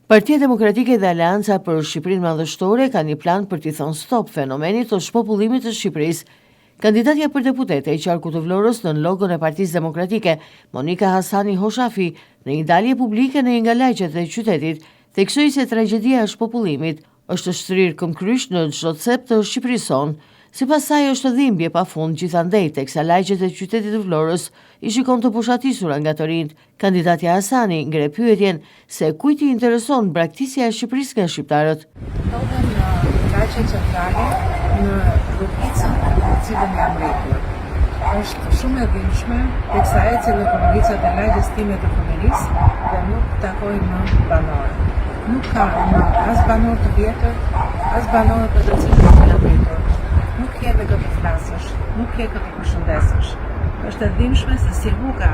Partia Demokratike dhe Aleanca për Shqipërinë Madhështore ka një plan për t'i thënë stop fenomenit të shpopullimit të Shqipërisë. Kandidatja për deputete e qarku të Vlorës në logon e Partisë Demokratike, Monika Hasani Hoshafi, në një dalje publike në një nga lagjet e qytetit, theksoi se tragjedia e shpopullimit është shtrirë këmbkryq në çdo cep të Shqipërisë sonë. Sipas saj është dhimbje pafund gjithandej teksa lagjet e qytetit të Vlorës i shikon të pushatisura nga të rinjt. Kandidatja Hasani ngre pyetjen se kujt i intereson braktisja e Shqipërisë nga shqiptarët. Ndodhem në lagje centrale në rrugicën në cilën jam rritur. Është shumë e dhimbshme teksa ecë në rrugicat e lagjes time të fëmijërisë dhe nuk takoj më banor. Nuk ka as banor të vjetër, as banor të cilët jam rritur. Nuk je me do të flasësh, nuk je këtë përshëndesësh. Është e dhimbshme se si rruga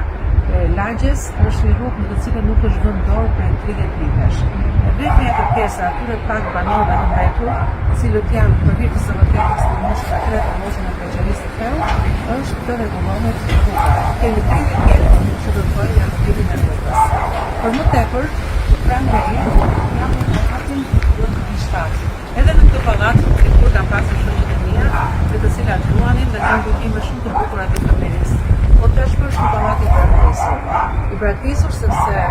e lagjes është një rrugë në të cilën nuk është vënë dorë për 30 vitesh. E vetmja kërkesa atyre pak banorëve të mbetur, të cilët janë për vitës së vërtetës të moshën e tretë, moshën e pleqërisë të thellë, është të rregullohet rruga. Kemi 30 vjet që do të bëjmë rregullimin e rrugës. Për më tepër, pranverë jam në palatin Lullëki 7. Edhe në këtë pallat, kur kam pasur shoqet e mia, me të cilat luanin dhe kanë kujtime shumë të bukura të fëmijës. Po tashmë është në pallatin e braktisur. I braktisur sepse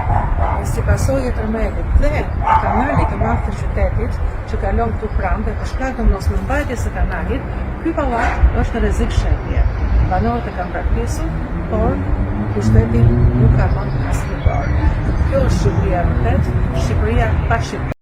si pasojë e tërmetit dhe kanalit të madh të qytetit që kalon këtu pranë dhe për shkak të mosmbajtjes së kanalit, ky pallat është rrezik shëtje. Banorët e kanë braktisur, por pushteti nuk ka marrë asnjë dorë. Kjo është Shqipëria e vërtet, Shqipëria pa shqiptar.